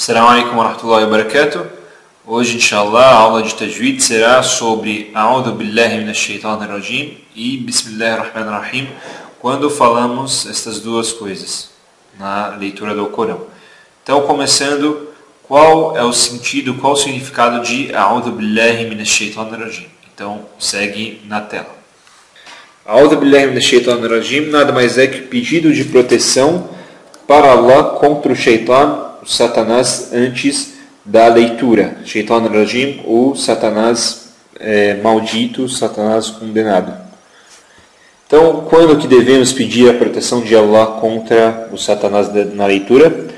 Assalamu alaikum wa rahmatullahi wa barakatuh. Hoje, inshallah, a aula de Tajweed será sobre A'udhu billahi minash shaitanir rajim e Bismillahir Rahmanir Rahim, quando falamos estas duas coisas na leitura do Corão. Então, começando, qual é o sentido, qual o significado de A'udhu billahi minash shaitanir rajim? Então, segue na tela. A'udhu billahi minash shaitanir rajim nada mais é que pedido de proteção para Allah contra o shaitan, o Satanás, antes da leitura. Shaitan Rajim, o Satanás maldito, Satanás condenado. Então, quando que devemos pedir a proteção de Allah contra o Satanás na leitura?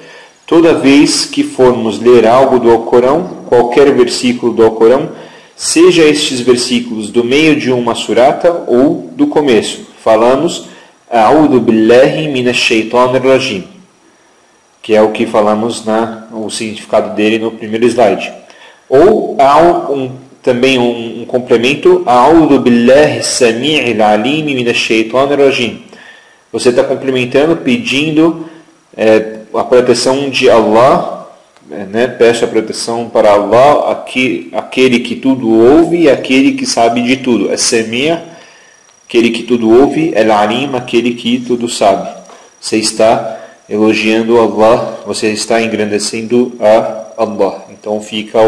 Toda vez que formos ler algo do Alcorão, qualquer versículo do Alcorão, seja estes versículos do meio de uma surata ou do começo. Falamos A'udhu billahi minash shaitanir rajim, que é o que falamos o significado dele no primeiro slide. Ou há também um complemento, A'udhu billahi sami'il alim minash shaitanir rajim. Você está complementando, pedindo a proteção de Allah, peço a proteção para Allah, aquele que tudo ouve e aquele que sabe de tudo. As-Sami', aquele que tudo ouve, Al-Alim, aquele que tudo sabe. Você está elogiando Allah, você está engrandecendo a Allah. Então fica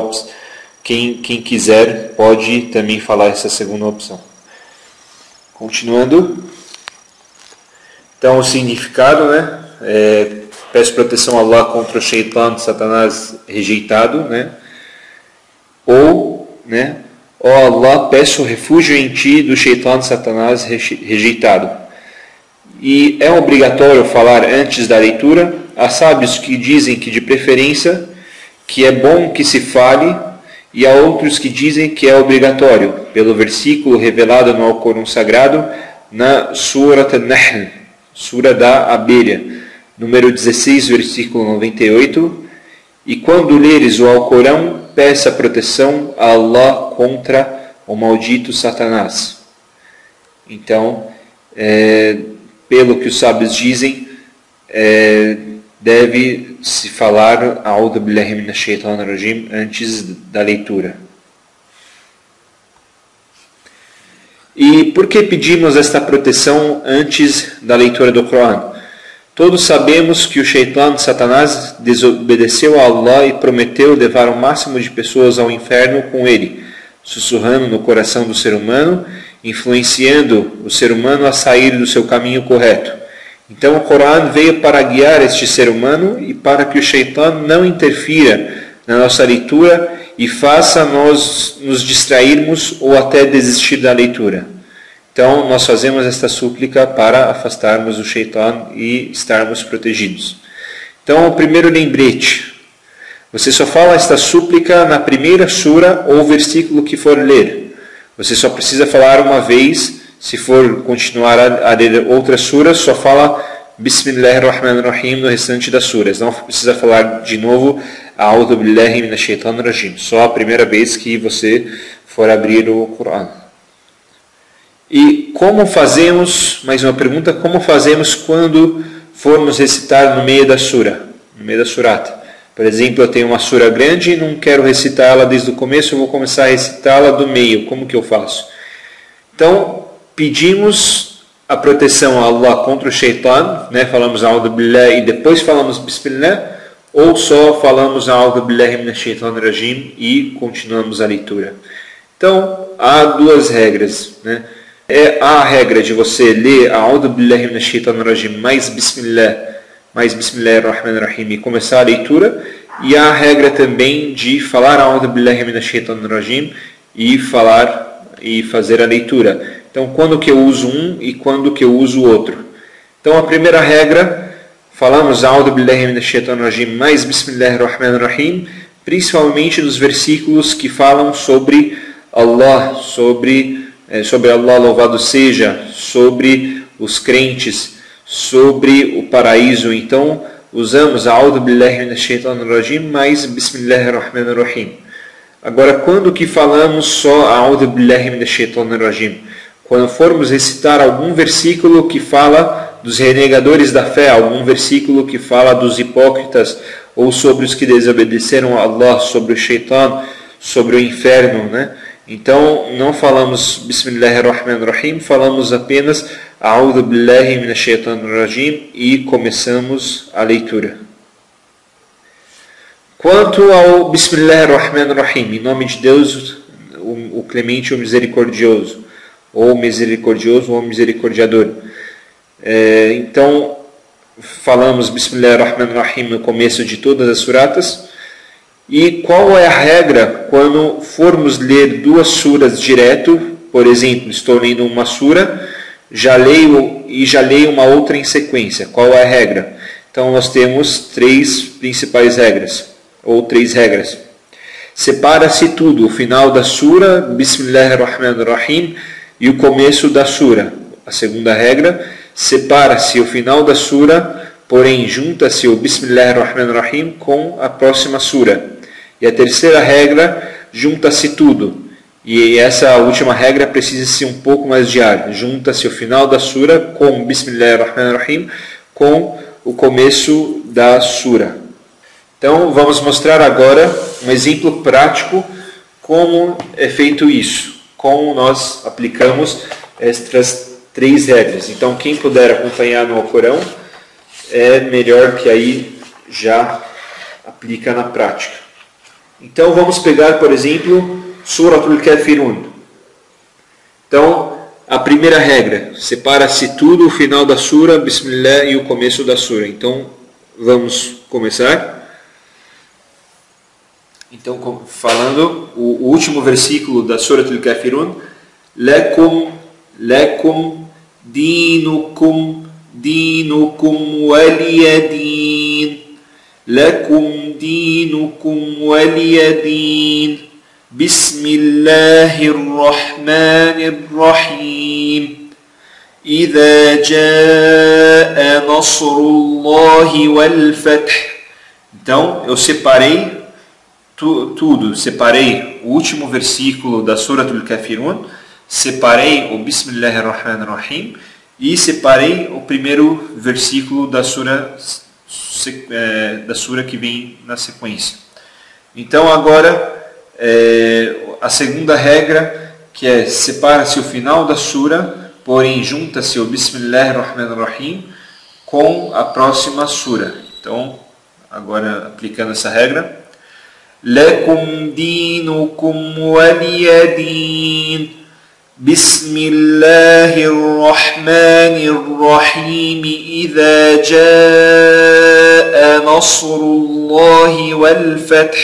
quem quiser pode também falar essa segunda opção. Continuando. Então o significado, peço proteção a Allah contra o shaitan, Satanás rejeitado, Ou, ó Allah, peço refúgio em ti do shaitan, Satanás rejeitado. E é obrigatório falar antes da leitura. Há sábios que dizem que de preferência que é bom que se fale, e há outros que dizem que é obrigatório, pelo versículo revelado no Alcorão Sagrado, na Surat An-Nahl, Sura da Abelha, número 16, versículo 98. E quando leres o Alcorão, peça proteção a Allah contra o maldito Satanás. Então, pelo que os sábios dizem, deve-se falar A'udhu billahi minash shaitanir rajim antes da leitura. E por que pedimos esta proteção antes da leitura do Corão? Todos sabemos que o shaitan, Satanás, desobedeceu a Allah e prometeu levar o máximo de pessoas ao inferno com ele, sussurrando no coração do ser humano, influenciando o ser humano a sair do seu caminho correto. Então o Corão veio para guiar este ser humano e para que o shaitan não interfira na nossa leitura e faça nós nos distrairmos ou até desistir da leitura. Então nós fazemos esta súplica para afastarmos o shaitan e estarmos protegidos. Então o primeiro lembrete: você só fala esta súplica na primeira sura ou versículo que for ler. Você só precisa falar uma vez. Se for continuar a ler outras suras, só fala Bismillahir Rahmanir Rahim no restante das suras. Não precisa falar de novo A'udhu billahi minash shaitanir rajim. Só a primeira vez que você for abrir o Corão. E como fazemos, mais uma pergunta, como fazemos quando formos recitar no meio da sura, no meio da surata? Por exemplo, eu tenho uma sura grande e não quero recitá-la desde o começo, eu vou começar a recitá-la do meio. Como que eu faço? Então, pedimos a proteção a Allah contra o shaitan, falamos A'udhu Billah e depois falamos Bismillah, ou só falamos A'udhu Billahi minash shaitanir rajim e continuamos a leitura. Então, há duas regras. Há a regra de você ler A'udhu Billahi minash shaitanir rajim mais Bismillahir Rahmanir Rahim e começar a leitura, e há a regra também de falar A'udhu Billahi minash shaitanir rajim e falar e fazer a leitura. Então, quando que eu uso um e quando que eu uso o outro? Então, a primeira regra, falamos A'udhu Billahi minash shaitanir rajim mais Bismillahir Rahmanir Rahim, principalmente nos versículos que falam sobre Allah, sobre Allah louvado seja, sobre os crentes, sobre o paraíso. Então usamos A'udhu billahi minash shaitanir rajim mais Bismillahir Rahmanir Rahim. Agora, quando que falamos só A'udhu billahi minash shaitanir rajim? Quando formos recitar algum versículo que fala dos renegadores da fé, algum versículo que fala dos hipócritas, ou sobre os que desobedeceram a Allah, sobre o Shaitan, sobre o inferno, né? Então, não falamos Bismillahirrahmanirrahim, falamos apenas A'udhu Billahi Minash Shaitanir Rajim e começamos a leitura. Quanto ao Bismillahirrahmanirrahim, em nome de Deus, o Clemente, o Misericordioso, ou Misericordioso ou Misericordiador. Então, falamos Bismillahirrahmanirrahim no começo de todas as suratas. E qual é a regra quando formos ler duas suras direto? Por exemplo, estou lendo uma sura, já leio uma outra em sequência. Qual é a regra? Então nós temos três principais regras, ou três regras. Separa-se tudo, o final da sura, Bismillahirrahmanirrahim, e o começo da sura. A segunda regra, separa-se o final da sura, porém junta-se o Bismillahirrahmanirrahim com a próxima sura. E a terceira regra, junta-se tudo. E essa última regra precisa ser um pouco mais de ar. Junta-se o final da sura com Bismillahirrahmanirrahim com o começo da sura. Então vamos mostrar agora um exemplo prático como é feito isso. Como nós aplicamos estas três regras. Então quem puder acompanhar no Alcorão é melhor que aí já aplica na prática. Então vamos pegar, por exemplo, Suratul Kafirun. Então, a primeira regra, separa-se tudo o final da sura, Bismillah, e o começo da sura. Então, vamos começar. Então, falando o último versículo da Suratul Kafirun, Lakum dinukum waliyadin. لكم دينكم ولي دين بسم الله الرحمن الرحيم إذا جاء نصر الله والفتح. Então, eu separei tudo. Separei o último versículo da Suratul Kafirun, separei o Bismillahirrahmanirrahim e separei o primeiro versículo da sura que vem na sequência. Então agora a segunda regra, que é separa-se o final da sura, porém junta-se o Bismillahirrahmanirrahim com a próxima sura. Então agora aplicando essa regra, Lakum dinukum waliyadin. بسم الله الرحمن الرحيم إذا جاء نصر الله والفتح.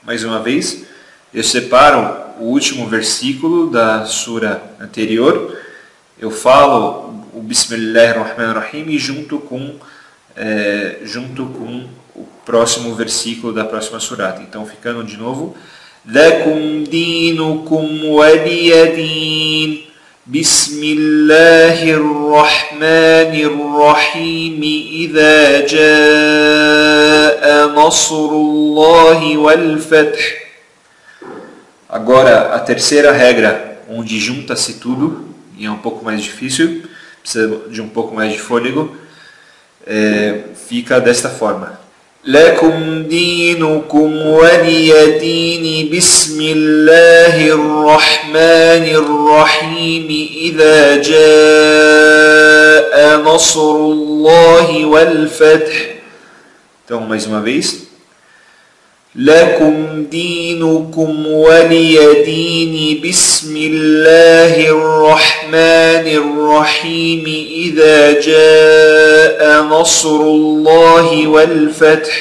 Mais uma vez, eu separo o último versículo da sura anterior, eu falo o Bismillahirrahmanirrahim e junto com o próximo versículo da próxima surata. Então, ficando de novo, لكم دينكم ولي دين بسم الله الرحمن الرحيم إذا جاء نصر الله والفتح. Agora a terceira regra, onde junta-se tudo, e é um pouco mais difícil, precisa de um pouco mais de fôlego, fica desta forma. لكم دينكم ولي دين بسم الله الرحمن الرحيم إذا جاء نصر الله والفتح. Então, mais uma vez. لكم دينكم ولي دين بسم الله الرحمن الرحيم إذا جاء نصر الله والفتح.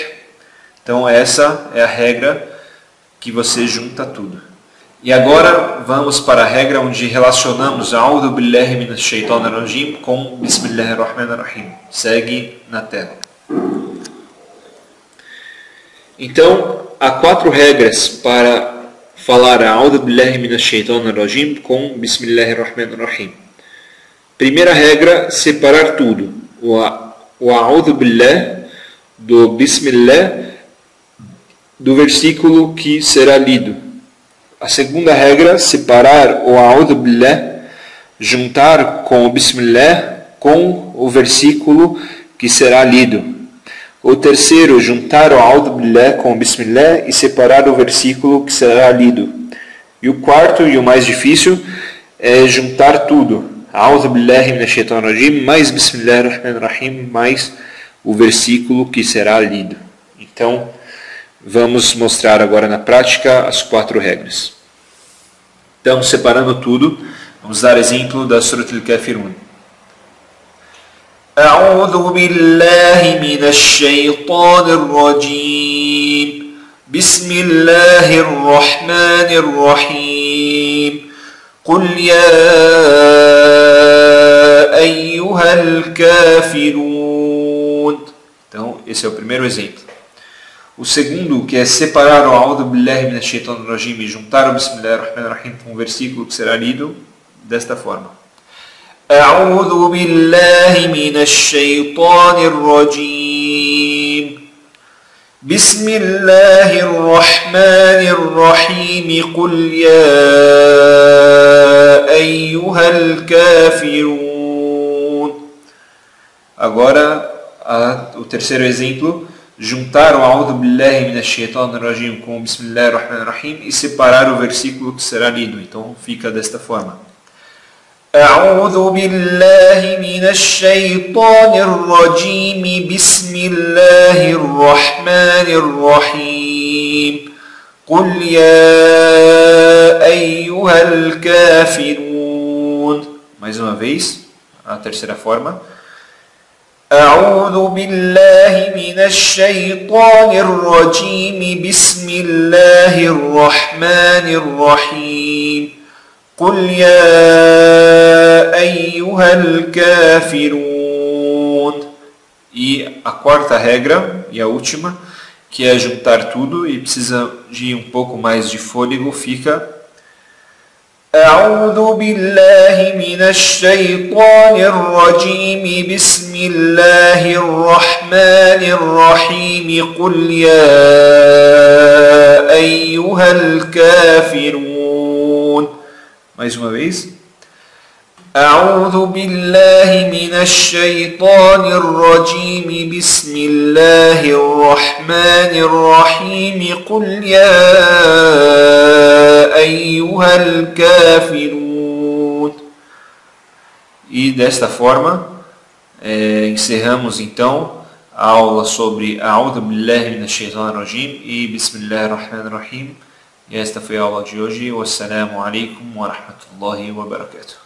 Então essa é a regra que você junta tudo. E agora vamos para a regra onde relacionamos A'udhu Billahi Minash Shaitanir Rajim com Bismillahirrahmanirrahim. Segue na tela. Então, há 4 regras para falar A'udhu Billahi Minash Shaitanir Rajim com Bismillahirrahmanirrahim. Primeira regra, separar tudo. O A'udhu Billah do Bismillah do versículo que será lido. A segunda regra, separar o A'udhu Billah, juntar com o Bismillah com o versículo que será lido. O terceiro, juntar o A'udhu Billah com o Bismillah e separar o versículo que será lido. E o quarto, e o mais difícil, é juntar tudo. A'udhu Billahi Minash Shaitanir Rajim, mais Bismillahir Rahmanir Rahim, mais o versículo que será lido. Então, vamos mostrar agora na prática as 4 regras. Então, separando tudo, vamos dar exemplo da Surat Al-Kafirun. أعوذ بالله من الشيطان الرجيم بسم الله الرحمن الرحيم قل يا أيها الكافرون. Então, esse é o primeiro exemplo. O segundo, que é separar o A'udhu Billahi Minash Shaitanir Rajim e juntar o Bismillahir Rahmanir Rahim com o versículo que será lido desta forma. أعوذ بالله من الشيطان الرجيم بسم الله الرحمن الرحيم قل يا أيها الكافرون. Agora, o terceiro exemplo, juntar o A'udhu Billahi Minash Shaitanir Rajim com o Bismillahir Rahmanir Rahim e separar o versículo que será lido. Então fica desta forma. أعوذ بالله من الشيطان الرجيم بسم الله الرحمن الرحيم قل يا أيها الكافرون. Mais uma vez, a terceira forma. أعوذ بالله من الشيطان الرجيم بسم الله الرحمن الرحيم قل يا أيها الكافرون. E a quarta regra, e a última, que é juntar tudo e precisa de um pouco mais de fôlego, fica أعوذ بالله من الشيطان الرجيم بسم الله الرحمن الرحيم قل يا أيها الكافرون. Mais uma vez. أعوذ بالله من الشيطان الرجيم بسم الله الرحمن الرحيم قل يا أيها الكافرون. E desta forma, encerramos então a aula sobre A'udhu Billahi Minash Shaitanir Rajim e Bismillahir Rahmanir Rahim. E esta foi a aula de hoje. Wassalamu alaikum wa rahmatullahi wa barakatuh.